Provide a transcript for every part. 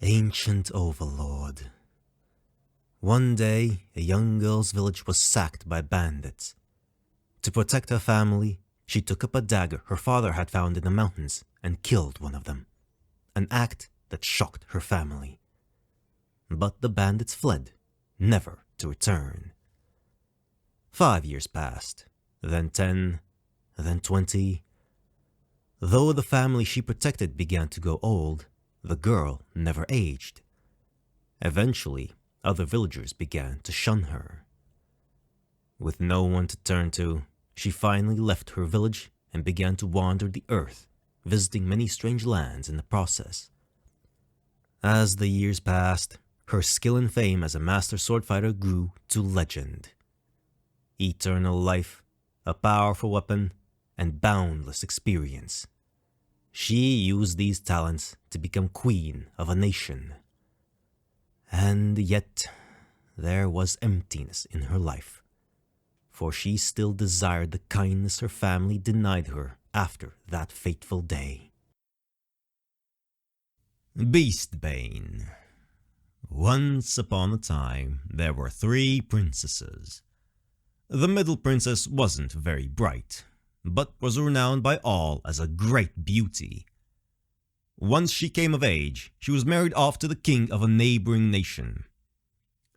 Ancient Overlord. One day, a young girl's village was sacked by bandits. To protect her family, she took up a dagger her father had found in the mountains and killed one of them, an act that shocked her family. But the bandits fled, never to return. 5 years passed, then 10, then 20. Though the family she protected began to go old, the girl never aged. Eventually, other villagers began to shun her. With no one to turn to, she finally left her village and began to wander the earth, visiting many strange lands in the process. As the years passed, her skill and fame as a master sword fighter grew to legend. Eternal life, a powerful weapon, and boundless experience. She used these talents to become queen of a nation. And yet, there was emptiness in her life, for she still desired the kindness her family denied her after that fateful day. Beastbane. Once upon a time, there were 3 princesses. The middle princess wasn't very bright, but was renowned by all as a great beauty. Once she came of age, she was married off to the king of a neighboring nation.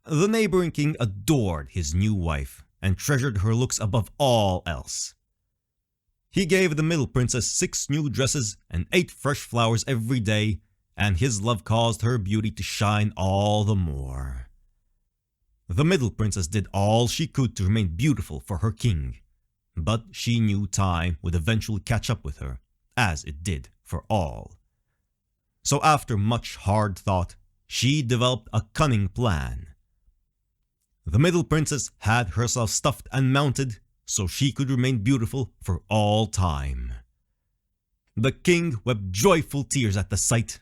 The neighboring king adored his new wife and treasured her looks above all else. He gave the middle princess 6 new dresses and 8 fresh flowers every day, and his love caused her beauty to shine all the more. The middle princess did all she could to remain beautiful for her king, but she knew time would eventually catch up with her, as it did for all. So after much hard thought, she developed a cunning plan. The middle princess had herself stuffed and mounted so she could remain beautiful for all time. The king wept joyful tears at the sight,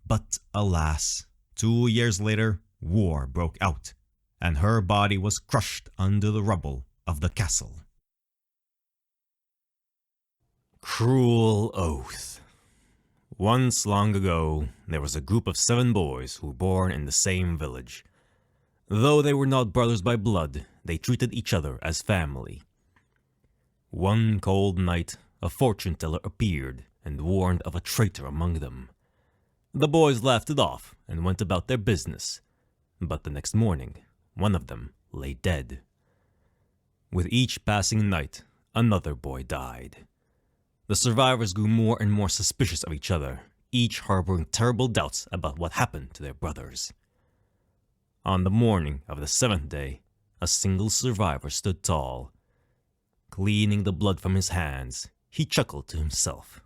but alas, 2 years later, war broke out, and her body was crushed under the rubble of the castle. Cruel Oath. Once long ago, there was a group of 7 boys who were born in the same village. Though they were not brothers by blood, they treated each other as family. One cold night, a fortune teller appeared and warned of a traitor among them. The boys laughed it off and went about their business, but the next morning, one of them lay dead. With each passing night, another boy died. The survivors grew more and more suspicious of each other, each harboring terrible doubts about what happened to their brothers. On the morning of the 7th day, a single survivor stood tall. Cleaning the blood from his hands, he chuckled to himself.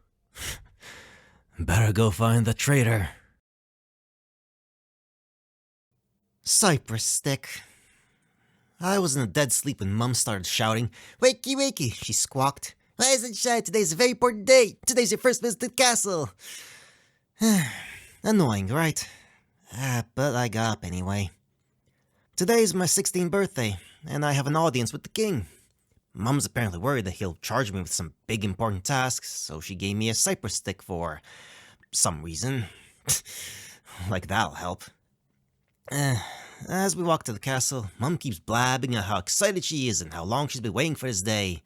Better go find the traitor. Cypress Stick. I was in a dead sleep when Mum started shouting, "Wakey, wakey," she squawked. "Rise and shine, today's a very important day. Today's your first visit to the castle." Annoying, right? But I got up anyway. Today's my 16th birthday, and I have an audience with the king. Mum's apparently worried that he'll charge me with some big important tasks, so she gave me a Cypress Stick for some reason. Like that'll help. As we walk to the castle, Mum keeps blabbing on how excited she is and how long she's been waiting for this day.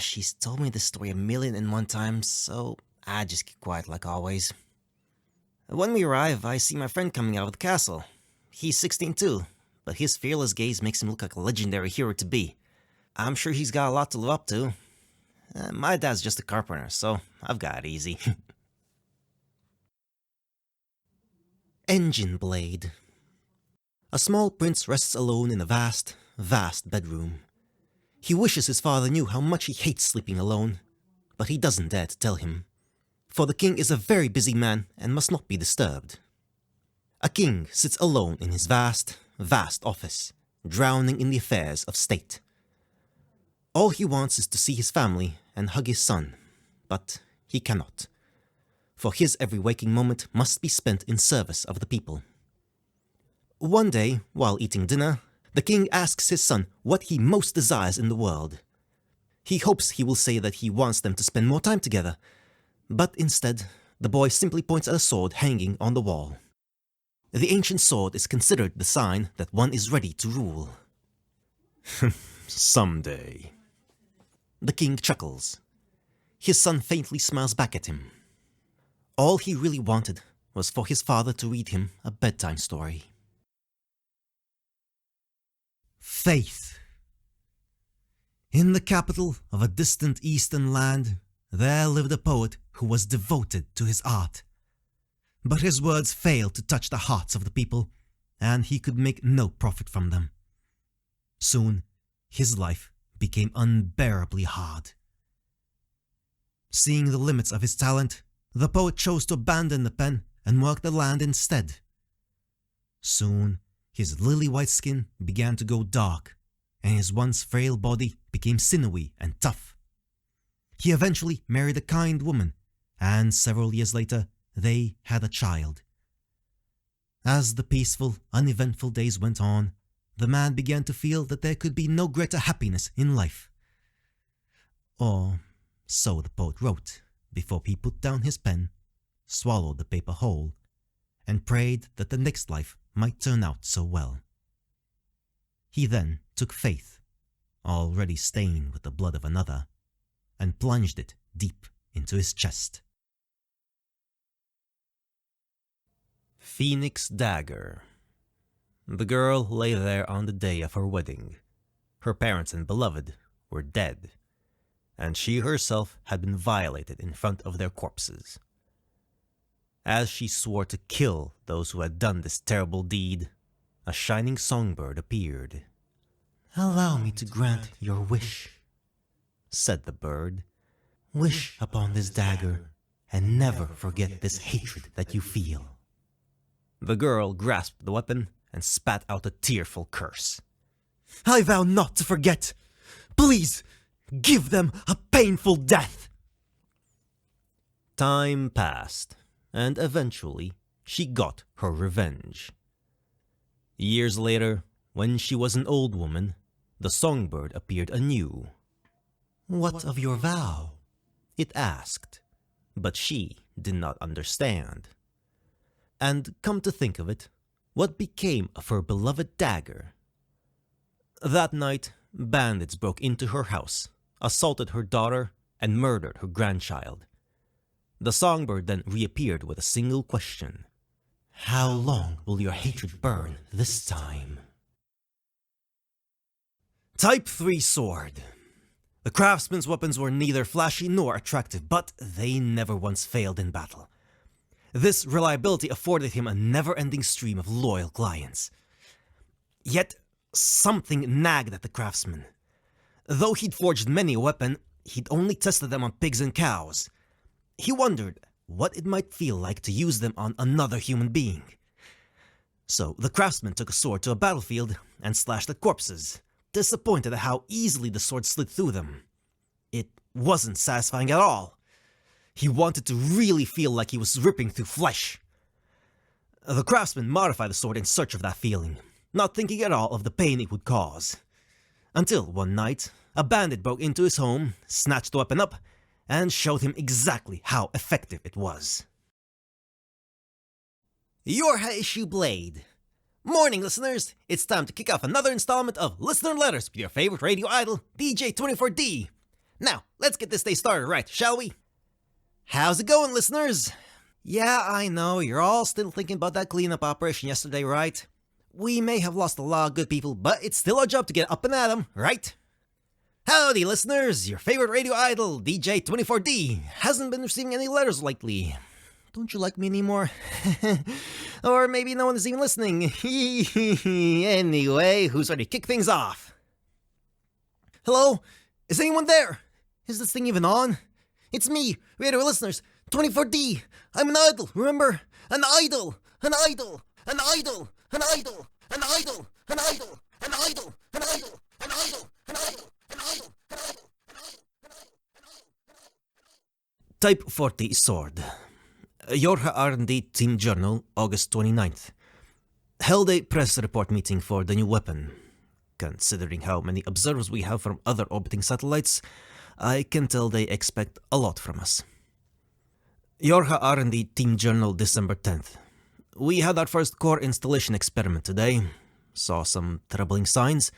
She's told me this story 1,000,001 times, so I just keep quiet like always. When we arrive, I see my friend coming out of the castle. He's 16 too, but his fearless gaze makes him look like a legendary hero to be. I'm sure he's got a lot to live up to. My dad's just a carpenter, so I've got it easy. Engine Blade. A small prince rests alone in a vast, vast bedroom. He wishes his father knew how much he hates sleeping alone, but he doesn't dare to tell him, for the king is a very busy man and must not be disturbed. A king sits alone in his vast, vast office, drowning in the affairs of state. All he wants is to see his family and hug his son, but he cannot, for his every waking moment must be spent in service of the people. One day, while eating dinner, the king asks his son what he most desires in the world. He hopes he will say that he wants them to spend more time together, but instead, The boy simply points at a sword hanging on the wall. The ancient sword is considered the sign that one is ready to rule. Someday. The king chuckles. His son faintly smiles back at him. All he really wanted was for his father to read him a bedtime story. Faith. In the capital of a distant eastern land, there lived a poet who was devoted to his art. But his words failed to touch the hearts of the people, and he could make no profit from them. Soon, his life became unbearably hard. Seeing the limits of his talent, the poet chose to abandon the pen and work the land instead. Soon, his lily-white skin began to go dark, and his once frail body became sinewy and tough. He eventually married a kind woman, and several years later, they had a child. As the peaceful, uneventful days went on, the man began to feel that there could be no greater happiness in life. Or so the poet wrote before he put down his pen, swallowed the paper whole, and prayed that the next life might turn out so well. He then took faith, already stained with the blood of another, and plunged it deep into his chest. Phoenix Dagger. The girl lay there on the day of her wedding. Her parents and beloved were dead, and she herself had been violated in front of their corpses. As she swore to kill those who had done this terrible deed, a shining songbird appeared. "Allow me to grant your wish," said the bird. "Wish upon this dagger, and never forget this hatred that you feel." The girl grasped the weapon and spat out a tearful curse. "I vow not to forget. Please, give them a painful death." Time passed, and eventually she got her revenge. Years later, when she was an old woman, the songbird appeared anew. "What of your vow?" it asked, but she did not understand. And come to think of it, what became of her beloved dagger? That night, bandits broke into her house, assaulted her daughter, and murdered her grandchild. The songbird then reappeared with a single question. "How long will your hatred burn this time?" Type 3 sword. The craftsman's weapons were neither flashy nor attractive, but they never once failed in battle. This reliability afforded him a never-ending stream of loyal clients. Yet, something nagged at the craftsman. Though he'd forged many a weapon, he'd only tested them on pigs and cows. He wondered what it might feel like to use them on another human being. So the craftsman took a sword to a battlefield and slashed at corpses, disappointed at how easily the sword slid through them. It wasn't satisfying at all. He wanted to really feel like he was ripping through flesh. The craftsman modified the sword in search of that feeling, not thinking at all of the pain it would cause. Until one night, a bandit broke into his home, snatched the weapon up, and showed him exactly how effective it was. YorHa Issue Blade. Morning, listeners! It's time to kick off another installment of Listener Letters with your favorite radio idol, DJ24D. Now, let's get this day started right, shall we? How's it going, listeners? Yeah, I know, you're all still thinking about that cleanup operation yesterday, right? We may have lost a lot of good people, but it's still our job to get up and at 'em, right? Howdy, listeners! Your favorite radio idol, DJ24D, hasn't been receiving any letters lately. Don't you like me anymore? Or maybe no one is even listening. Anyway, who's ready to kick things off? Hello? Is anyone there? Is this thing even on? It's me, radio listeners, 24D. I'm an idol, remember? An idol! An idol! An idol! An idol! An idol! An idol! An idol! An idol! An idol! An idol! An idol! An idol! Type 40 Sword. YorHa R&D Team Journal, August 29th. Held a press report meeting for the new weapon. Considering how many observers we have from other orbiting satellites, I can tell they expect a lot from us. YorHa R&D Team Journal, December 10th. We had our first core installation experiment today. Saw some troubling signs,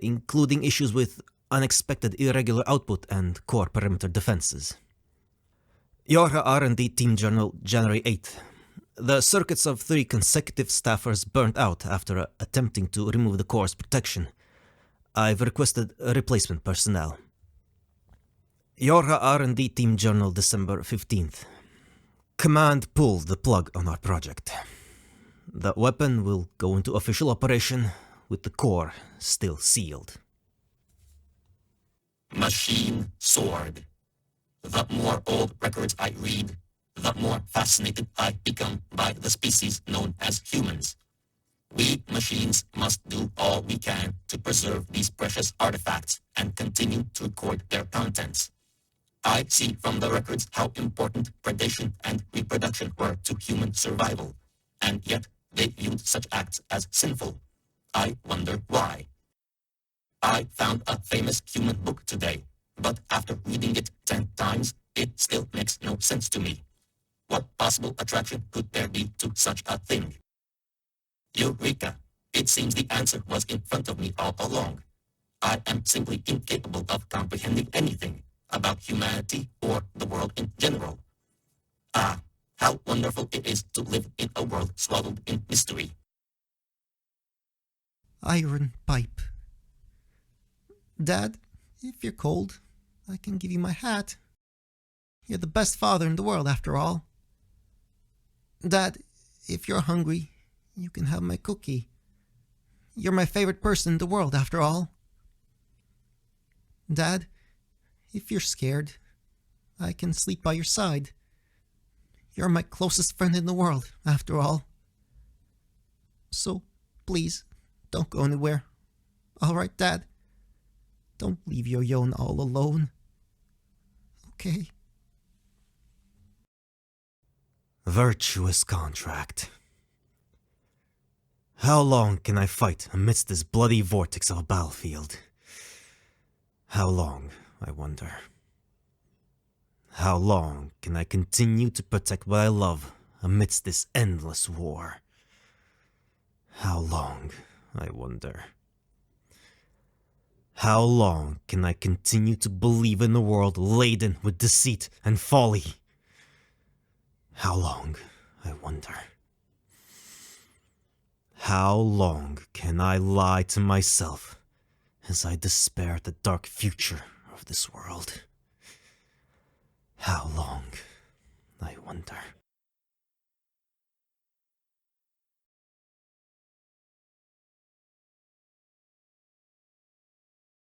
including issues with unexpected irregular output and core perimeter defenses. YorHa R&D Team Journal, January 8th. The circuits of 3 consecutive staffers burnt out after attempting to remove the core's protection. I've requested replacement personnel. YorHa R&D Team Journal, December 15th. Command pulled the plug on our project. The weapon will go into official operation with the core still sealed. Machine sword. The more old records I read, the more fascinated I become by the species known as humans. We machines must do all we can to preserve these precious artifacts and continue to record their contents. I see from the records how important predation and reproduction were to human survival, and yet they viewed such acts as sinful. I wonder why. I found a famous human book today, but after reading it 10 times, it still makes no sense to me. What possible attraction could there be to such a thing? Eureka! It seems the answer was in front of me all along. I am simply incapable of comprehending anything about humanity or the world in general. Ah, how wonderful it is to live in a world swallowed in mystery. Iron pipe. Dad, if you're cold, I can give you my hat. You're the best father in the world, after all. Dad, if you're hungry, you can have my cookie. You're my favorite person in the world, after all. Dad, if you're scared, I can sleep by your side. You're my closest friend in the world, after all. So, please, don't go anywhere. All right, Dad? Don't leave your Yon all alone. Okay? Virtuous Contract. How long can I fight amidst this bloody vortex of a battlefield? How long, I wonder? How long can I continue to protect what I love amidst this endless war? How long, I wonder? How long can I continue to believe in a world laden with deceit and folly? How long, I wonder? How long can I lie to myself as I despair at the dark future of this world? How long, I wonder?